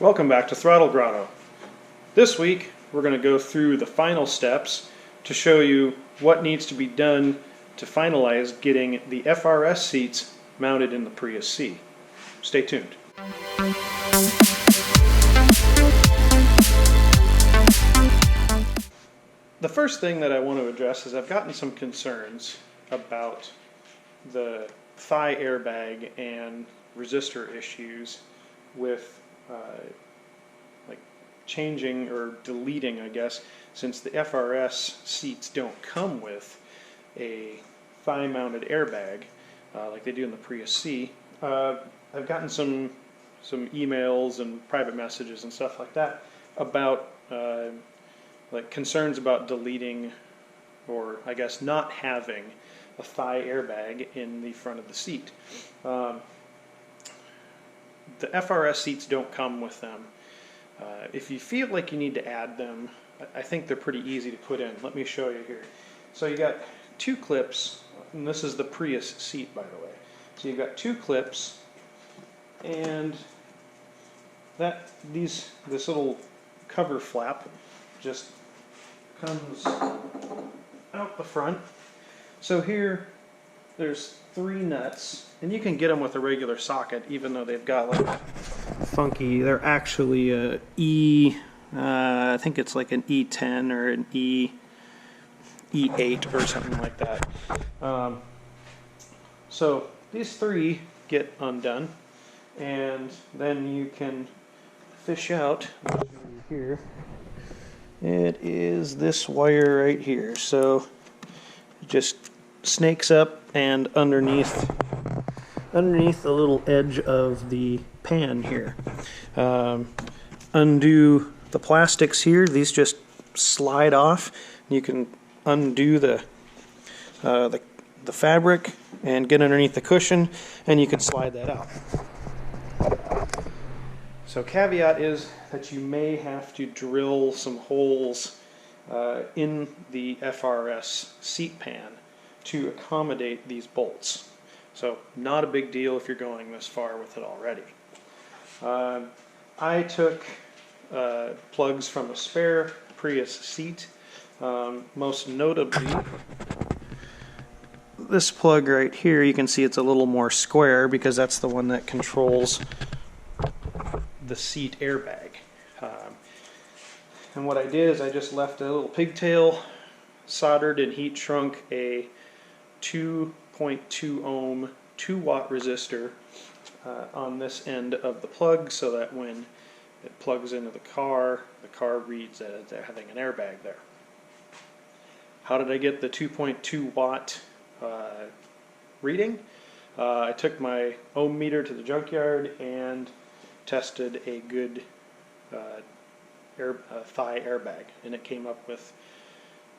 Welcome back to Throttle Grotto. This week we're going to go through the final steps to show you what needs to be done to finalize getting the FRS seats mounted in the Prius C. Stay tuned. The first thing that I want to address is I've gotten some concerns about the thigh airbag and resistor issues with like changing or deleting, I guess, since the FRS seats don't come with a thigh mounted airbag like they do in the Prius C. I've gotten some emails and private messages and stuff like that about like concerns about deleting, or I guess not having, a thigh airbag in the front of the seat. The FRS seats don't come with them. If you feel like you need to add them, I think they're pretty easy to put in. Let me show you here. So you got two clips, and this is the Prius seat, by the way. So you've got two clips, and this little cover flap just comes out the front. So here there's three nuts, and you can get them with a regular socket, even though they've got like funky. They're actually a I think it's like an E10 or an E8 or something like that. So these three get undone, and then you can fish out here. It is this wire right here. So it just snakes up and underneath the little edge of the pan here. Undo the plastics here. These just slide off. You can undo the fabric and get underneath the cushion, and you can slide that out. So caveat is that you may have to drill some holes in the FRS seat pan to accommodate these bolts. So not a big deal if you're going this far with it already. I took plugs from a spare Prius seat, most notably this plug right here. You can see it's a little more square because that's the one that controls the seat airbag. And what I did is I just left a little pigtail, soldered and heat shrunk a 2.2 ohm 2-watt resistor on this end of the plug, so that when it plugs into the car reads that they're having an airbag there. How did I get the 2.2 watt reading? I took my ohm meter to the junkyard and tested a good thigh airbag, and it came up with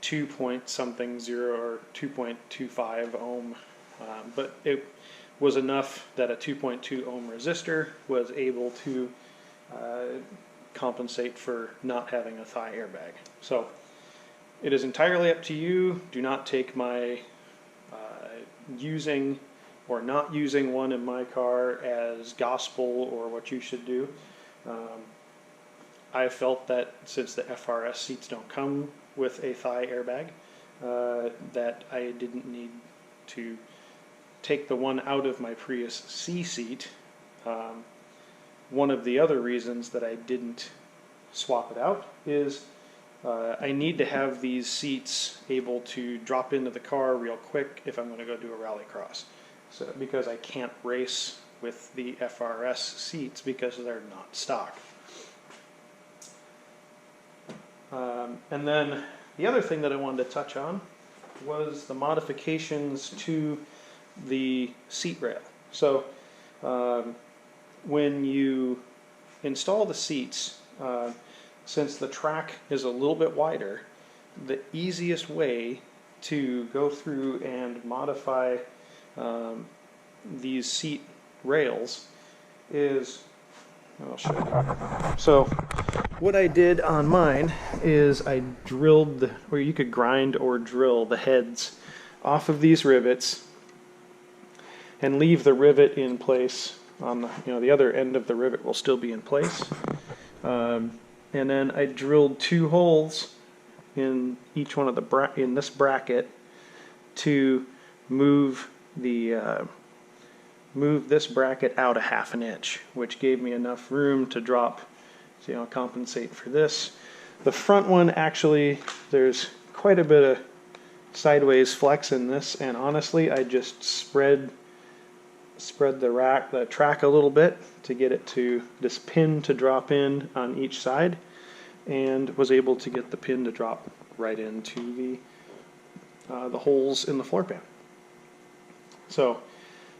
2.something 0 or 2.25 ohm, but it was enough that a 2.2 ohm resistor was able to compensate for not having a thigh airbag. So it is entirely up to you. Do not take my using or not using one in my car as gospel or what you should do. I felt that since the FRS seats don't come with a thigh airbag, that I didn't need to take the one out of my Prius C seat. One of the other reasons that I didn't swap it out is I need to have these seats able to drop into the car real quick if I'm going to go do a rallycross. So because I can't race with the FRS seats because they're not stock. And then the other thing that I wanted to touch on was the modifications to the seat rail. So when you install the seats, since the track is a little bit wider, the easiest way to go through and modify these seat rails is, I'll show you. So what I did on mine is I drilled, or you could grind or drill the heads off of these rivets and leave the rivet in place on the, the other end of the rivet will still be in place. And then I drilled 2 holes in each one of the in this bracket to move this bracket out a 1/2 inch, which gave me enough room to drop, compensate for this. The front one, actually, there's quite a bit of sideways flex in this, and honestly, I just spread the track a little bit to get it to this pin to drop in on each side, and was able to get the pin to drop right into the holes in the floor pan. So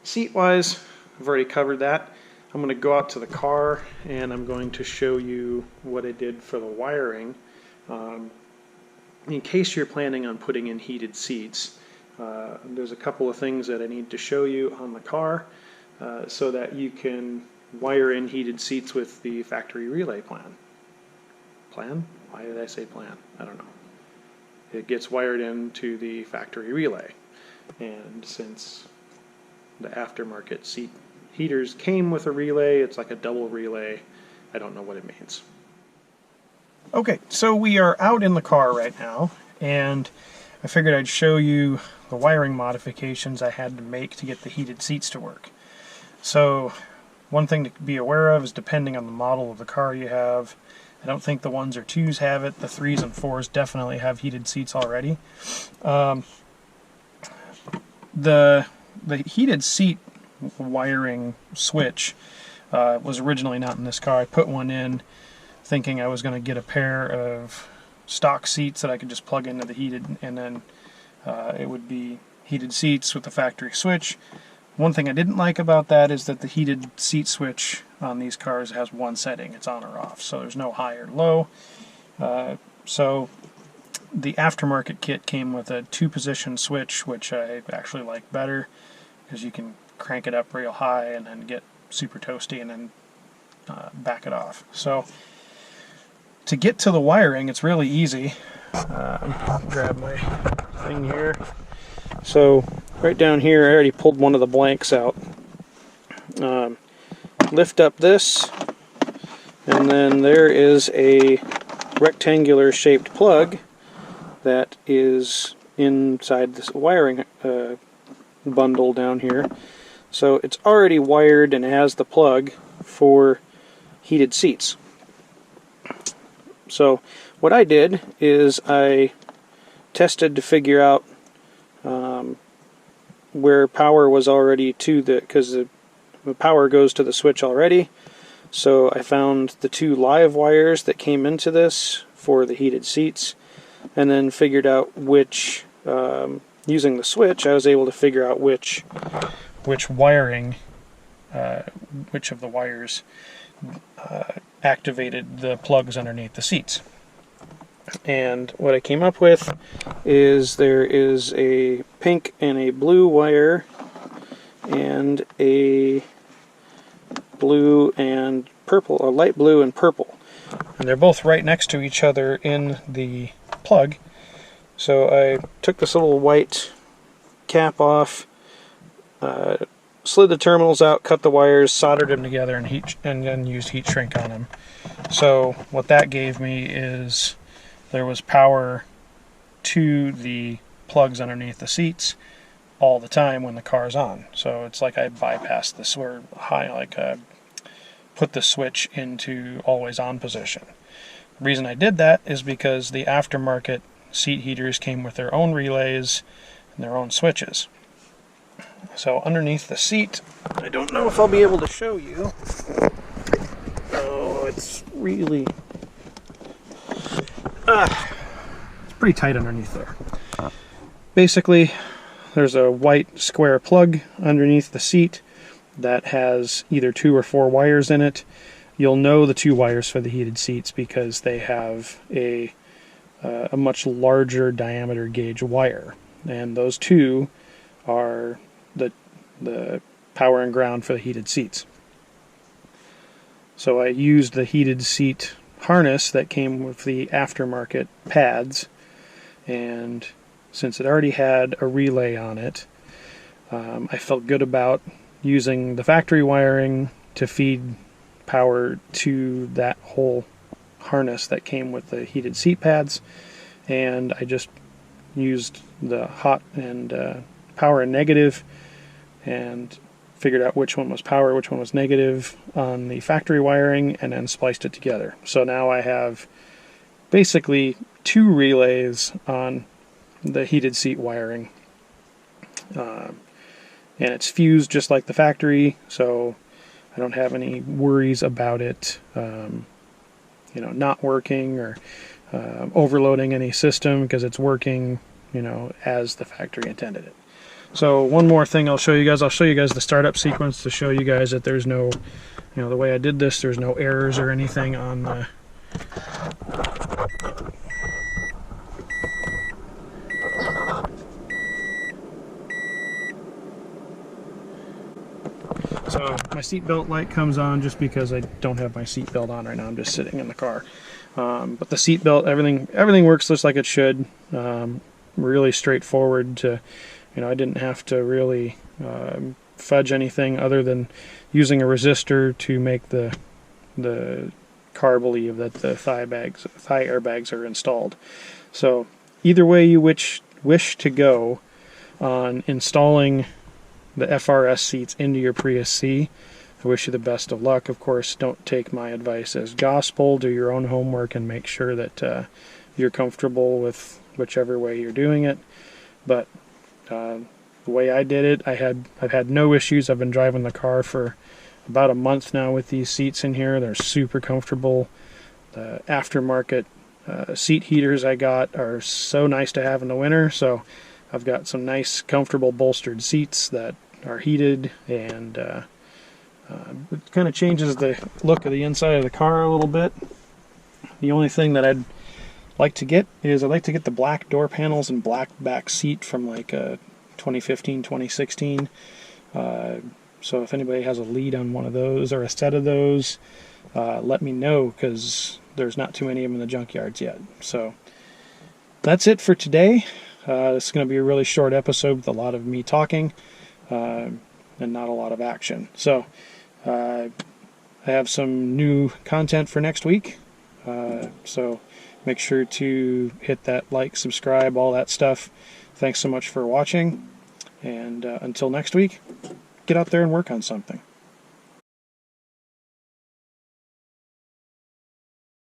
seat wise, I've already covered that. I'm going to go out to the car and I'm going to show you what I did for the wiring. In case you're planning on putting in heated seats, there's a couple of things that I need to show you on the car so that you can wire in heated seats with the factory relay plan. Plan? Why did I say plan? I don't know. It gets wired into the factory relay, and since the aftermarket seat heaters came with a relay, it's like a double relay. I don't know what it means. Okay, so we are out in the car right now, and I figured I'd show you the wiring modifications I had to make to get the heated seats to work. So one thing to be aware of is, depending on the model of the car you have, I don't think the 1s or 2s have it. The 3s and 4s definitely have heated seats already. The heated seat wiring switch was originally not in this car. I put one in thinking I was going to get a pair of stock seats that I could just plug into the heated, and then it would be heated seats with the factory switch. One thing I didn't like about that is that the heated seat switch on these cars has one setting. It's on or off, so there's no high or low. So the aftermarket kit came with a 2-position switch, which I actually like better, because you can crank it up real high and then get super toasty and then back it off. So to get to the wiring, it's really easy. Grab my thing here. So right down here, I already pulled one of the blanks out. Lift up this, and then there is a rectangular shaped plug that is inside this wiring bundle down here. So it's already wired and has the plug for heated seats. So what I did is I tested to figure out where power was already to because the power goes to the switch already. So I found the 2 live wires that came into this for the heated seats, and then figured out which, using the switch, I was able to figure out which wiring, which of the wires activated the plugs underneath the seats. And what I came up with is there is a pink and a blue wire and a blue and purple, a light blue and purple. And they're both right next to each other in the plug. So I took this little white cap off, slid the terminals out, cut the wires, soldered them together, and then used heat shrink on them. So what that gave me is there was power to the plugs underneath the seats all the time when the car's on. So it's like I bypassed this, or put the switch into always on position. The reason I did that is because the aftermarket seat heaters came with their own relays and their own switches. So underneath the seat, I don't know if I'll be able to show you. Oh, it's really... it's pretty tight underneath there. Basically, there's a white square plug underneath the seat that has either 2 or 4 wires in it. You'll know the 2 wires for the heated seats because they have a much larger diameter gauge wire, and those 2 are the power and ground for the heated seats. So I used the heated seat harness that came with the aftermarket pads, and since it already had a relay on it, I felt good about using the factory wiring to feed power to that whole harness that came with the heated seat pads, and I just used the hot and power and negative and figured out which one was power, which one was negative on the factory wiring, and then spliced it together. So now I have basically 2 relays on the heated seat wiring, and it's fused just like the factory, so I don't have any worries about it not working or overloading any system, because it's working as the factory intended it. So one more thing I'll show you guys the startup sequence to show you guys that there's no, the way I did this, there's no errors or anything on the So my seatbelt light comes on just because I don't have my seatbelt on right now. I'm just sitting in the car. But the seatbelt, everything works just like it should. Really straightforward to, I didn't have to really fudge anything other than using a resistor to make the car believe that the thigh airbags are installed. So either way you wish to go on installing the FRS seats into your Prius C, I wish you the best of luck. Of course, don't take my advice as gospel. Do your own homework and make sure that you're comfortable with whichever way you're doing it. But the way I did it, I've had no issues. I've been driving the car for about a month now with these seats in here. They're super comfortable. The aftermarket seat heaters I got are so nice to have in the winter. So I've got some nice, comfortable, bolstered seats that are heated, and it kind of changes the look of the inside of the car a little bit. The only thing that I'd like to get is I'd like to get the black door panels and black back seat from like 2015, 2016. So if anybody has a lead on one of those or a set of those, let me know, because there's not too many of them in the junkyards yet. So that's it for today. This is going to be a really short episode with a lot of me talking and not a lot of action. So I have some new content for next week. So make sure to hit that like, subscribe, all that stuff. Thanks so much for watching. And until next week, get out there and work on something.